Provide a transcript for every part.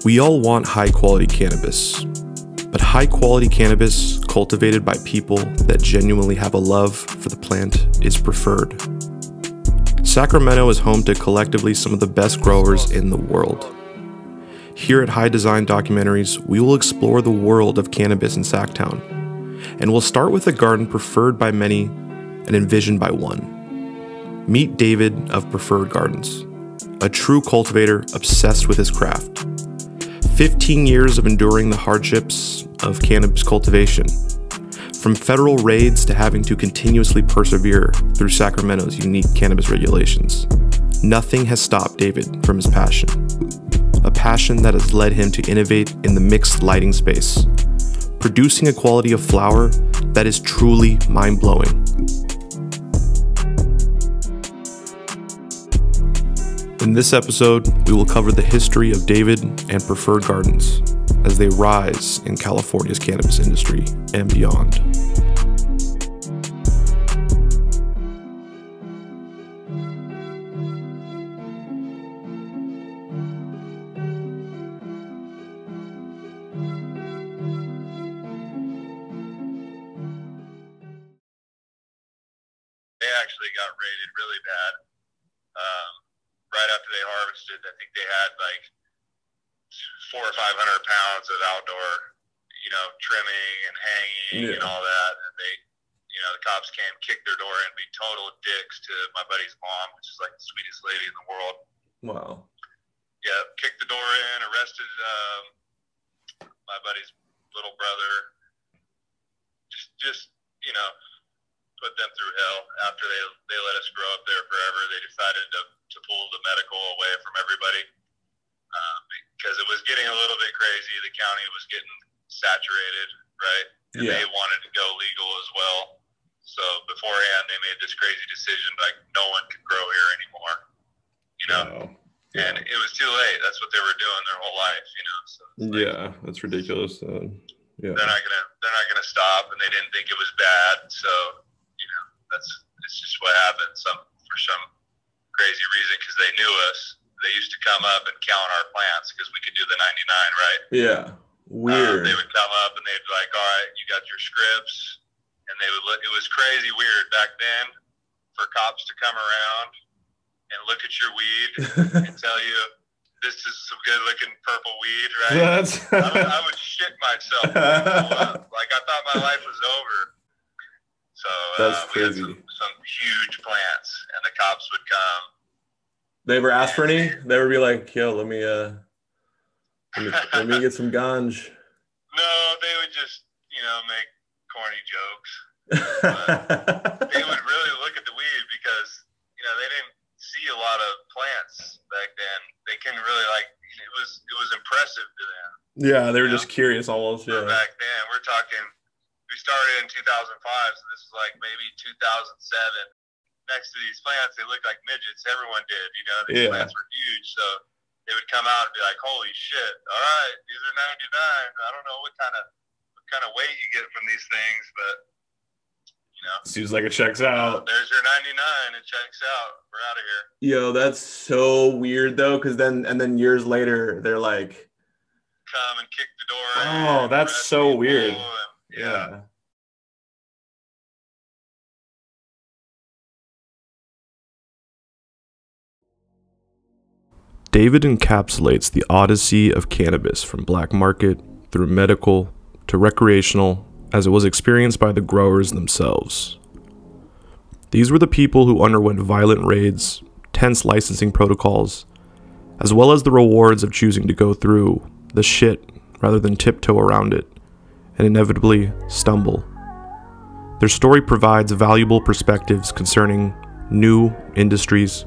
We all want high-quality cannabis, but high-quality cannabis cultivated by people that genuinely have a love for the plant is preferred. Sacramento is home to collectively some of the best growers in the world. Here at High Design Documentaries, we will explore the world of cannabis in Sacktown, and we'll start with a garden preferred by many and envisioned by one. Meet David of Preferred Gardens, a true cultivator obsessed with his craft. 15 years of enduring the hardships of cannabis cultivation, from federal raids to having to continuously persevere through Sacramento's unique cannabis regulations. Nothing has stopped David from his passion, a passion that has led him to innovate in the mixed lighting space, producing a quality of flower that is truly mind-blowing. In this episode, we will cover the history of David and Preferred Gardens as they rise in California's cannabis industry and beyond. They actually got raided really bad. Right after they harvested, I think they had like 400 or 500 pounds of outdoor, trimming and hanging and all that. And they, the cops came, kicked their door in, be total dicks to my buddy's mom, which is like the sweetest lady in the world. Wow. Yeah, kicked the door in, arrested my buddy's little brother. Just put them through hell. After they let us grow up there forever, they decided to pull the medical away from everybody because it was getting a little bit crazy. The county was getting saturated, right? And they wanted to go legal as well. So beforehand, they made this crazy decision like no one could grow here anymore, And it was too late. That's what they were doing their whole life, So that's ridiculous. They're not gonna stop, and they didn't think it was bad. So it's just what happened. For some crazy reason, because they knew us. They used to come up and count our plants because we could do the 99, right? Yeah, weird. They would come up and they'd be like, "All right, you got your scripts," and they would look. It was crazy weird back then for cops to come around and look at your weed and tell you, "This is some good-looking purple weed," right? I would shit myself. Like I thought my life was over. So that's we had crazy. Some huge plants, and the cops would come. They ever ask for any? They would be like, "Yo, let me get some ganj." No, they would just make corny jokes. But they would really look at the weed because they didn't see a lot of plants back then. They couldn't really it was impressive to them. Yeah, they were just curious almost. Yeah. Back then, we're talking. We started in 2005, so this is like maybe 2007. Next to these plants, they looked like midgets. Everyone did, These plants were huge, so they would come out and be like, "Holy shit! All right, these are 99. I don't know what kind of weight you get from these things, but seems like it checks out. There's your 99. It checks out. We're out of here." Yo, that's so weird though, because then years later, they're like, come and kick the door in. Oh, that's so weird. Yeah. David encapsulates the odyssey of cannabis from black market through medical to recreational as it was experienced by the growers themselves. These were the people who underwent violent raids, tense licensing protocols, as well as the rewards of choosing to go through the shit rather than tiptoe around it and inevitably stumble. Their story provides valuable perspectives concerning new industries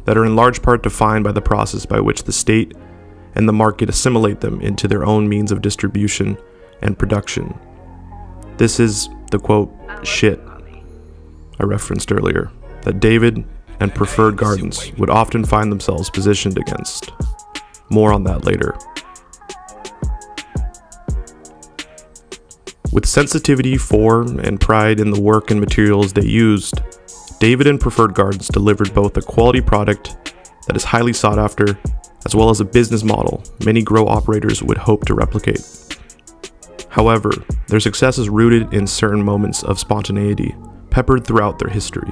that are in large part defined by the process by which the state and the market assimilate them into their own means of distribution and production. This is the quote, shit I referenced earlier, that David and Preferred Gardens would often find themselves positioned against. More on that later. With sensitivity for and pride in the work and materials they used, David and Preferred Gardens delivered both a quality product that is highly sought after as well as a business model many grow operators would hope to replicate. However, their success is rooted in certain moments of spontaneity peppered throughout their history,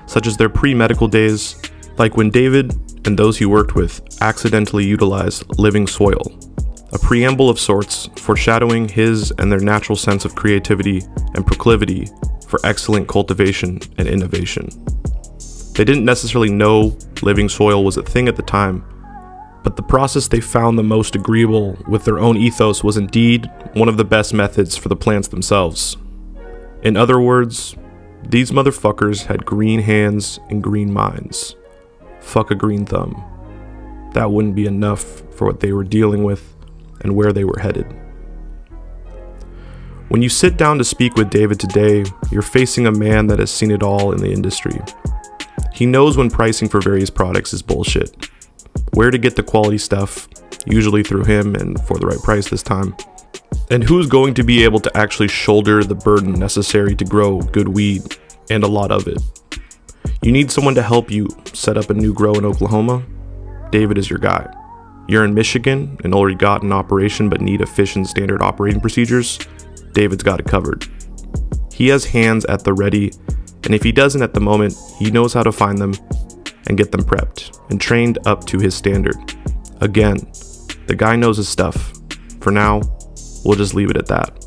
such as their pre-medical days, like when David and those he worked with accidentally utilized living soil, a preamble of sorts foreshadowing his and their natural sense of creativity and proclivity for excellent cultivation and innovation. They didn't necessarily know living soil was a thing at the time, but the process they found the most agreeable with their own ethos was indeed one of the best methods for the plants themselves. In other words, these motherfuckers had green hands and green minds. Fuck a green thumb. That wouldn't be enough for what they were dealing with and where they were headed. When you sit down to speak with David today, you're facing a man that has seen it all in the industry. He knows when pricing for various products is bullshit, where to get the quality stuff, usually through him and for the right price this time, and who's going to be able to actually shoulder the burden necessary to grow good weed, and a lot of it. You need someone to help you set up a new grow in Oklahoma? David is your guy. You're in Michigan and already got an operation but need efficient standard operating procedures? David's got it covered. He has hands at the ready, and if he doesn't at the moment, he knows how to find them and get them prepped and trained up to his standard. Again, the guy knows his stuff. For now, we'll just leave it at that.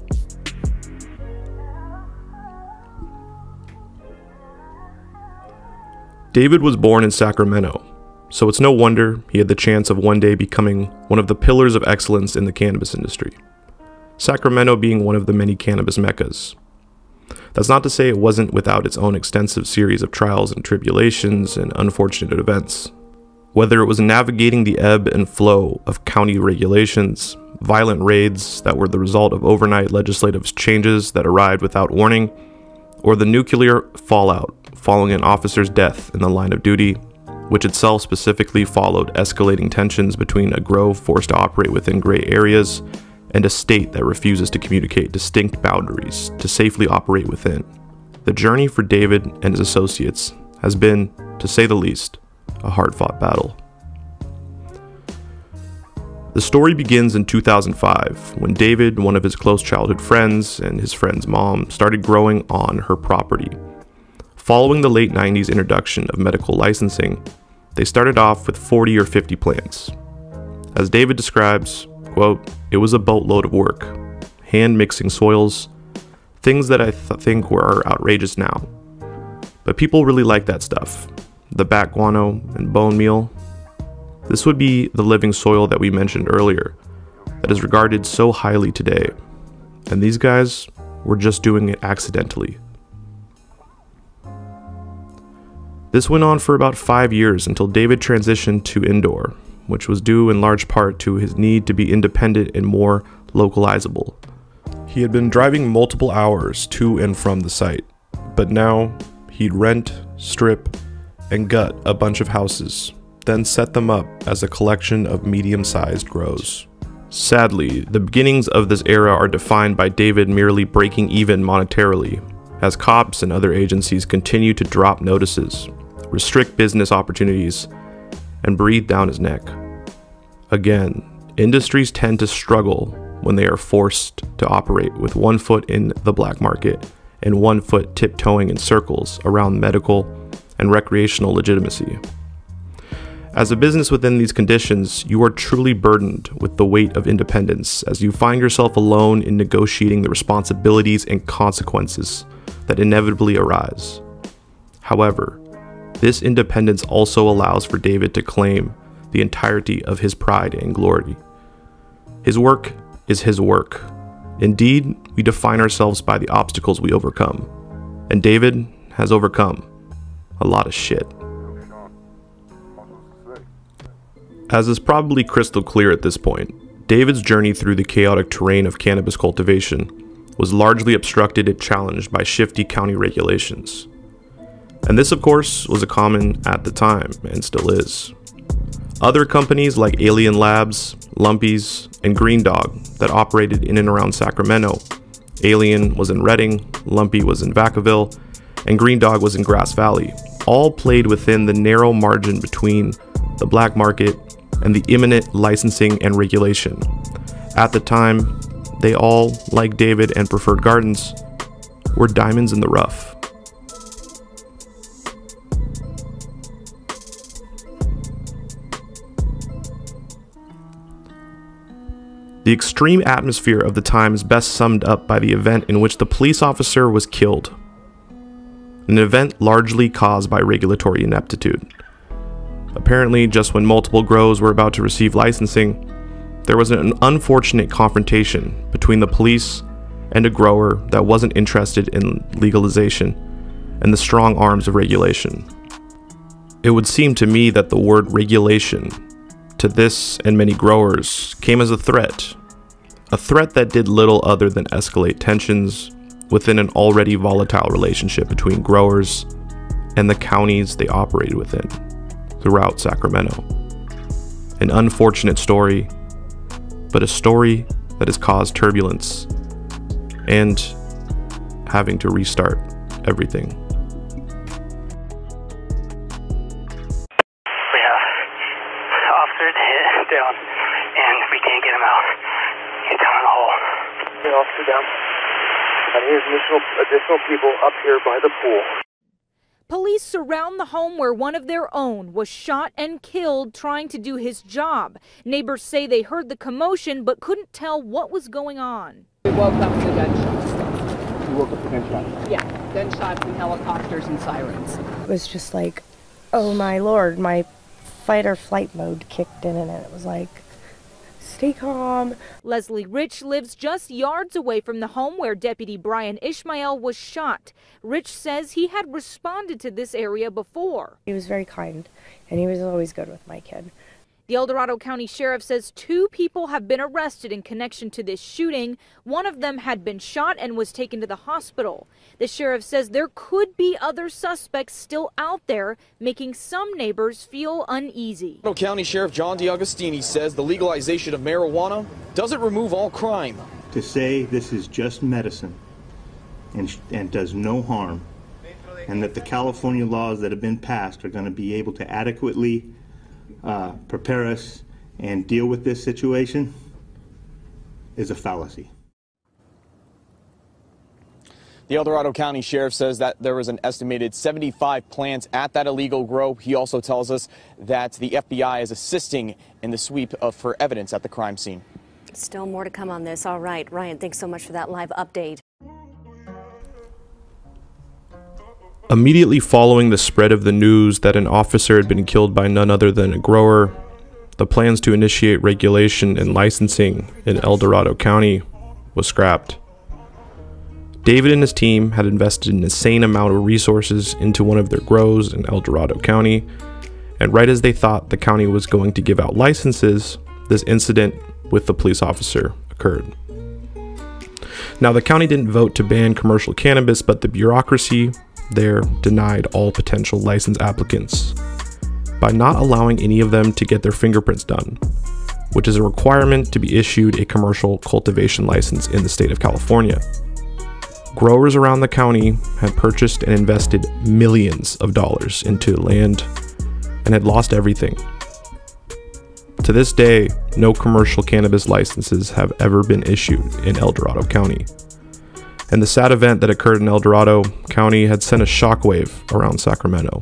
David was born in Sacramento, so it's no wonder he had the chance of one day becoming one of the pillars of excellence in the cannabis industry. Sacramento being one of the many cannabis meccas. That's not to say it wasn't without its own extensive series of trials and tribulations and unfortunate events. Whether it was navigating the ebb and flow of county regulations, violent raids that were the result of overnight legislative changes that arrived without warning, or the nuclear fallout following an officer's death in the line of duty, which itself specifically followed escalating tensions between a grow forced to operate within gray areas and a state that refuses to communicate distinct boundaries to safely operate within. The journey for David and his associates has been, to say the least, a hard-fought battle. The story begins in 2005, when David, one of his close childhood friends, and his friend's mom started growing on her property. Following the late 90s introduction of medical licensing, they started off with 40 or 50 plants. As David describes, quote, "It was a boatload of work, hand mixing soils, things that I think were outrageous now. But people really like that stuff, the bat guano and bone meal. This would be the living soil that we mentioned earlier, that is regarded so highly today. And these guys were just doing it accidentally." This went on for about 5 years until David transitioned to indoor, which was due in large part to his need to be independent and more localizable. He had been driving multiple hours to and from the site, but now he'd rent, strip, and gut a bunch of houses, then set them up as a collection of medium-sized grows. Sadly, the beginnings of this era are defined by David merely breaking even monetarily, as cops and other agencies continue to drop notices, restrict business opportunities, and breathe down his neck. Again, industries tend to struggle when they are forced to operate with one foot in the black market and one foot tiptoeing in circles around medical and recreational legitimacy. As a business within these conditions, you are truly burdened with the weight of independence as you find yourself alone in negotiating the responsibilities and consequences that inevitably arise. However, this independence also allows for David to claim the entirety of his pride and glory. His work is his work. Indeed, we define ourselves by the obstacles we overcome. And David has overcome a lot of shit. As is probably crystal clear at this point, David's journey through the chaotic terrain of cannabis cultivation was largely obstructed and challenged by shifty county regulations. And this, of course, was a common at the time, and still is. Other companies like Alien Labs, Lumpys, and Green Dawg that operated in and around Sacramento. Alien was in Redding, Lumpy was in Vacaville, and Green Dawg was in Grass Valley, all played within the narrow margin between the black market and the imminent licensing and regulation. At the time, they all, like David and Preferred Gardens, were diamonds in the rough. The extreme atmosphere of the time is best summed up by the event in which the police officer was killed. An event largely caused by regulatory ineptitude. Apparently, just when multiple grows were about to receive licensing, there was an unfortunate confrontation between the police and a grower that wasn't interested in legalization and the strong arms of regulation. It would seem to me that the word regulation to this and many growers came as a threat that did little other than escalate tensions within an already volatile relationship between growers and the counties they operated within throughout Sacramento. An unfortunate story, but a story that has caused turbulence and having to restart everything. We have officers down, and we can't get him out. He's down in the hole. The officer down. And here's additional people up here by the pool. Police surround the home where one of their own was shot and killed trying to do his job. Neighbors say they heard the commotion but couldn't tell what was going on. We woke up to gunshots. You woke up to gunshots? Yeah, gunshots and helicopters and sirens. It was just like, oh my lord, my fight or flight mode kicked in, and it was like, stay calm. Leslie Rich lives just yards away from the home where Deputy Brian Ishmael was shot. Rich says he had responded to this area before. He was very kind, and he was always good with my kid. The El Dorado County Sheriff says 2 people have been arrested in connection to this shooting. One of them had been shot and was taken to the hospital. The sheriff says there could be other suspects still out there, making some neighbors feel uneasy. Sacramento County Sheriff John DeAugustini says the legalization of marijuana doesn't remove all crime. To say this is just medicine and does no harm, and that the California laws that have been passed are going to be able to adequately prepare us and deal with this situation is a fallacy. The El Dorado County Sheriff says that there was an estimated 75 plants at that illegal grow. He also tells us that the FBI is assisting in the sweep for evidence at the crime scene. Still more to come on this. All right, Ryan, thanks so much for that live update. Immediately following the spread of the news that an officer had been killed by none other than a grower, the plans to initiate regulation and licensing in El Dorado County was scrapped. David and his team had invested an insane amount of resources into one of their grows in El Dorado County, and right as they thought the county was going to give out licenses, this incident with the police officer occurred. Now, the county didn't vote to ban commercial cannabis, but the bureaucracy there denied all potential license applicants by not allowing any of them to get their fingerprints done, which is a requirement to be issued a commercial cultivation license in the state of California. Growers around the county had purchased and invested millions of dollars into land and had lost everything. To this day, no commercial cannabis licenses have ever been issued in El Dorado County. And the sad event that occurred in El Dorado County had sent a shockwave around Sacramento.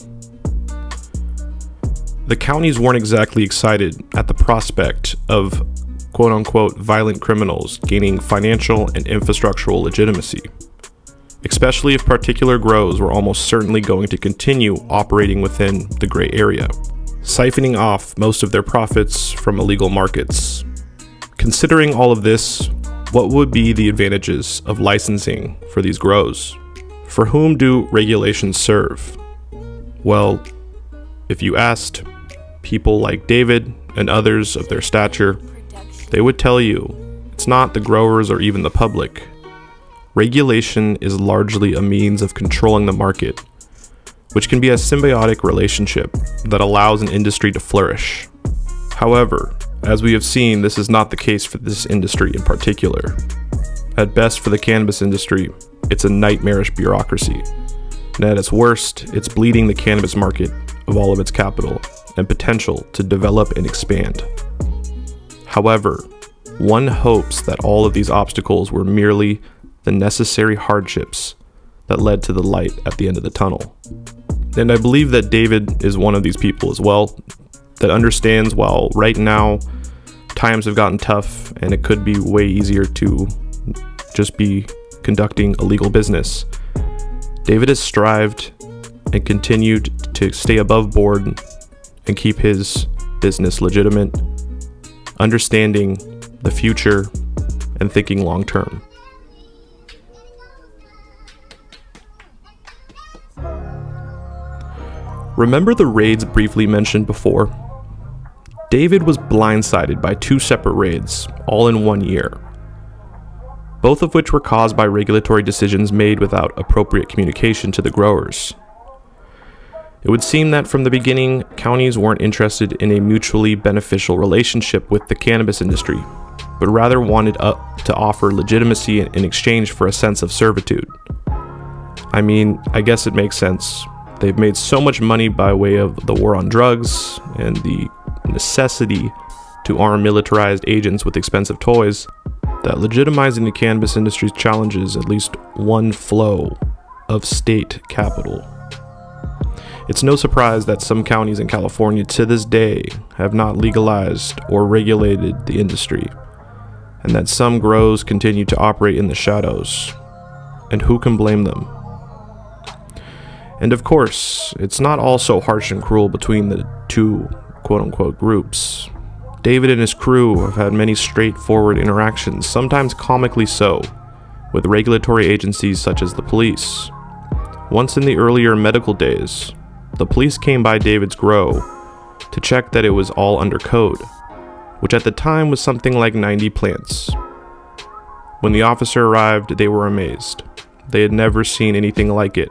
The counties weren't exactly excited at the prospect of quote-unquote violent criminals gaining financial and infrastructural legitimacy, especially if particular grows were almost certainly going to continue operating within the gray area, siphoning off most of their profits from illegal markets. Considering all of this, what would be the advantages of licensing for these grows? For whom do regulations serve? Well, if you asked people like David and others of their stature, they would tell you it's not the growers or even the public. Regulation is largely a means of controlling the market, which can be a symbiotic relationship that allows an industry to flourish. However, as we have seen, this is not the case for this industry in particular. At best for the cannabis industry, it's a nightmarish bureaucracy. And at its worst, it's bleeding the cannabis market of all of its capital and potential to develop and expand. However, one hopes that all of these obstacles were merely the necessary hardships that led to the light at the end of the tunnel. And I believe that David is one of these people as well, that understands while right now times have gotten tough and it could be way easier to just be conducting a legal business, David has strived and continued to stay above board and keep his business legitimate, understanding the future and thinking long term. Remember the raids briefly mentioned before? David was blindsided by 2 separate raids, all in 1 year, both of which were caused by regulatory decisions made without appropriate communication to the growers. It would seem that from the beginning, counties weren't interested in a mutually beneficial relationship with the cannabis industry, but rather wanted to offer legitimacy in exchange for a sense of servitude. I mean, I guess it makes sense. They've made so much money by way of the war on drugs and the necessity to arm militarized agents with expensive toys that legitimizing the cannabis industry's challenges at least one flow of state capital. It's no surprise that some counties in California to this day have not legalized or regulated the industry, and that some grows continue to operate in the shadows. And who can blame them? And of course, it's not all so harsh and cruel between the two quote-unquote groups. David and his crew have had many straightforward interactions, sometimes comically so, with regulatory agencies such as the police. Once in the earlier medical days, the police came by David's grow to check that it was all under code, which at the time was something like 90 plants. When the officer arrived, they were amazed. They had never seen anything like it.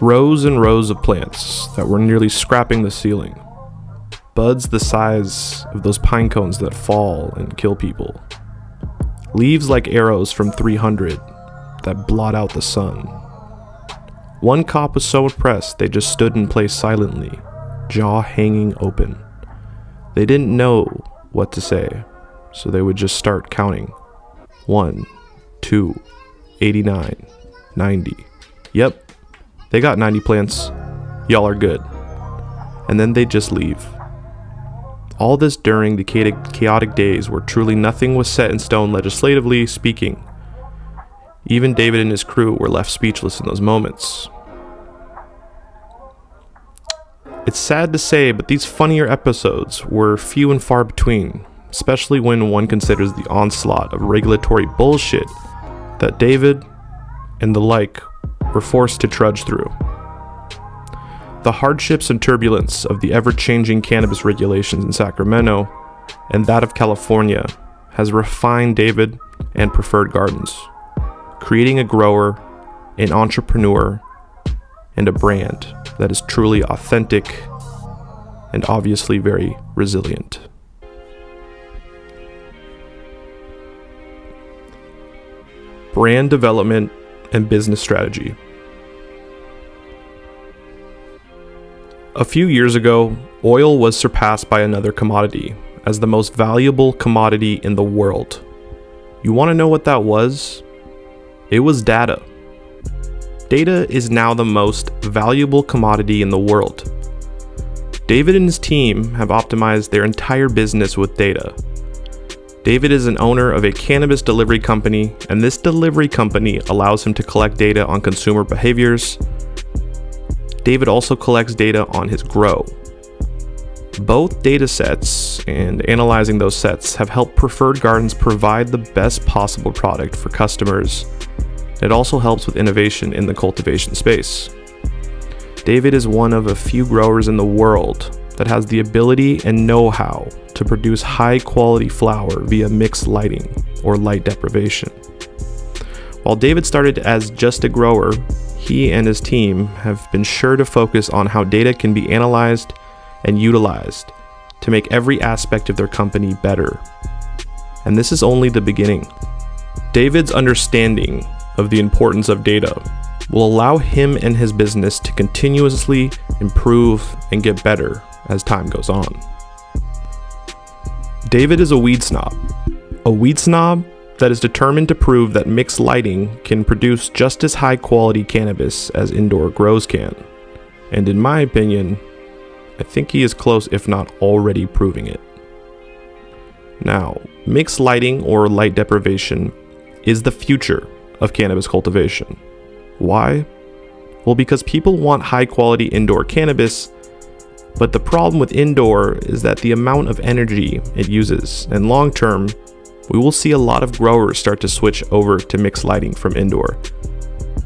Rows and rows of plants that were nearly scrapping the ceiling. Buds the size of those pine cones that fall and kill people. Leaves like arrows from 300 that blot out the sun. One cop was so impressed they just stood in place silently, jaw hanging open. They didn't know what to say, so they would just start counting. 1, 2, 89, 90. Yep. They got 90 plants, y'all are good. And then they'd just leave. All this during the chaotic days where truly nothing was set in stone legislatively speaking. Even David and his crew were left speechless in those moments. It's sad to say, but these funnier episodes were few and far between, especially when one considers the onslaught of regulatory bullshit that David and the like were forced to trudge through. The hardships and turbulence of the ever-changing cannabis regulations in Sacramento and that of California has refined David and Preferred Gardens, creating a grower, an entrepreneur, and a brand that is truly authentic and obviously very resilient. Brand development and business strategy. A few years ago, oil was surpassed by another commodity as the most valuable commodity in the world. You want to know what that was? It was data. Data is now the most valuable commodity in the world. David and his team have optimized their entire business with data. David is an owner of a cannabis delivery company, and this delivery company allows him to collect data on consumer behaviors. David also collects data on his grow. Both data sets and analyzing those sets have helped Preferred Gardens provide the best possible product for customers. It also helps with innovation in the cultivation space. David is one of a few growers in the world that has the ability and know-how to produce high-quality flower via mixed lighting or light deprivation. While David started as just a grower, he and his team have been sure to focus on how data can be analyzed and utilized to make every aspect of their company better. And this is only the beginning. David's understanding of the importance of data will allow him and his business to continuously improve and get better as time goes on. David is a weed snob that is determined to prove that mixed lighting can produce just as high quality cannabis as indoor grows can. And in my opinion, I think he is close, if not already proving it. Now, mixed lighting or light deprivation is the future of cannabis cultivation. Why? Well, because people want high quality indoor cannabis, but the problem with indoor is that the amount of energy it uses, and long term, we will see a lot of growers start to switch over to mixed lighting from indoor,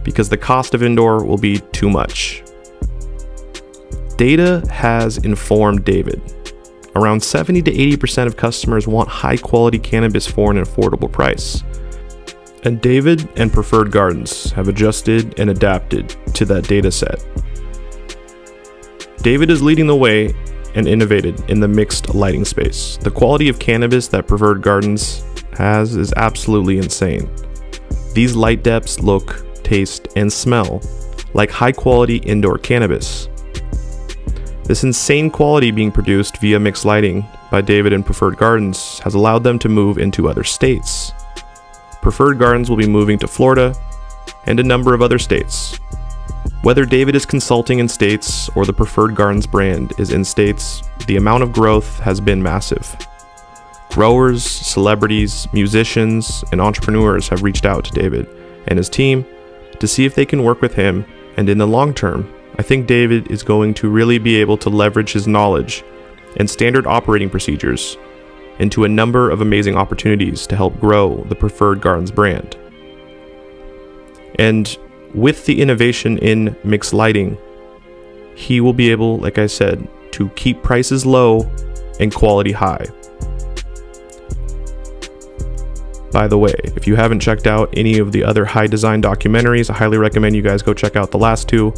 because the cost of indoor will be too much. Data has informed David. Around 70 to 80% of customers want high quality cannabis for an affordable price. And David and Preferred Gardens have adjusted and adapted to that data set. David is leading the way and innovated in the mixed lighting space. The quality of cannabis that Preferred Gardens has is absolutely insane. These light depths look, taste, and smell like high quality indoor cannabis. This insane quality being produced via mixed lighting by David and Preferred Gardens has allowed them to move into other states. Preferred Gardens will be moving to Florida and a number of other states. Whether David is consulting in states or the Preferred Gardens brand is in states, the amount of growth has been massive. Growers, celebrities, musicians, and entrepreneurs have reached out to David and his team to see if they can work with him, and in the long term, I think David is going to really be able to leverage his knowledge and standard operating procedures into a number of amazing opportunities to help grow the Preferred Gardens brand. And with the innovation in mixed lighting, he will be able, like I said, to keep prices low and quality high. By the way, if you haven't checked out any of the other high design documentaries, I highly recommend you guys go check out the last two,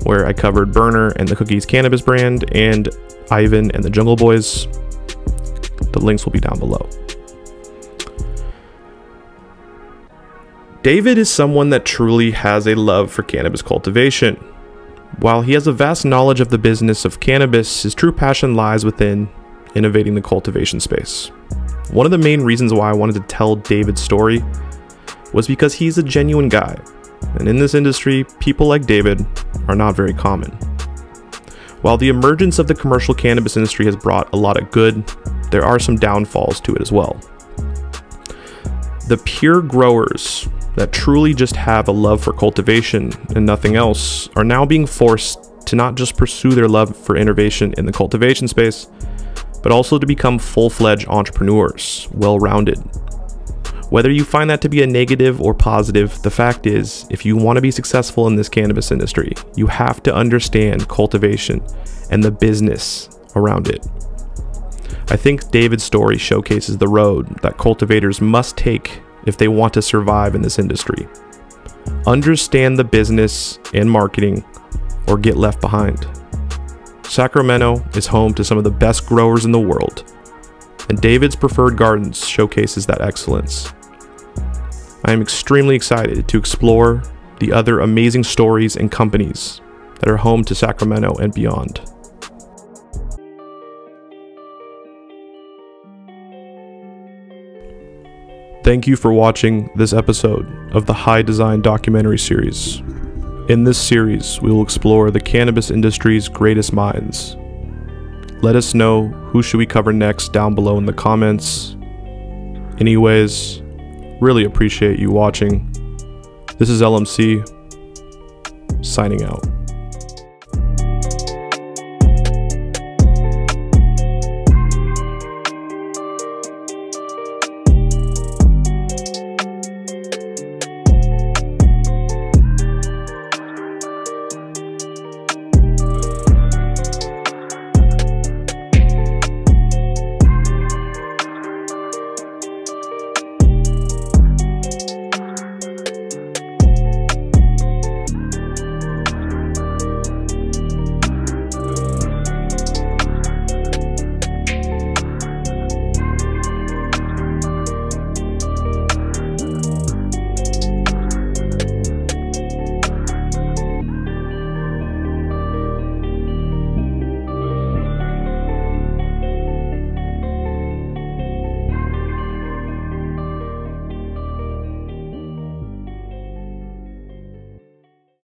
where I covered Berner and the Cookies Cannabis brand, and Ivan and the Jungle Boys. The links will be down below. David is someone that truly has a love for cannabis cultivation. While he has a vast knowledge of the business of cannabis, his true passion lies within innovating the cultivation space. One of the main reasons why I wanted to tell David's story was because he's a genuine guy. And in this industry, people like David are not very common. While the emergence of the commercial cannabis industry has brought a lot of good, there are some downfalls to it as well. The pure growers that truly just have a love for cultivation and nothing else are now being forced to not just pursue their love for innovation in the cultivation space, but also to become full-fledged entrepreneurs, well-rounded. Whether you find that to be a negative or positive, the fact is, if you want to be successful in this cannabis industry, you have to understand cultivation and the business around it. I think David's story showcases the road that cultivators must take if they want to survive in this industry. Understand the business and marketing, or get left behind. Sacramento is home to some of the best growers in the world, and David's Preferred Gardens showcases that excellence. I am extremely excited to explore the other amazing stories and companies that are home to Sacramento and beyond. Thank you for watching this episode of the High Design documentary series. In this series, we will explore the cannabis industry's greatest minds. Let us know who should we cover next down below in the comments. Anyways, really appreciate you watching. This is LMC, signing out.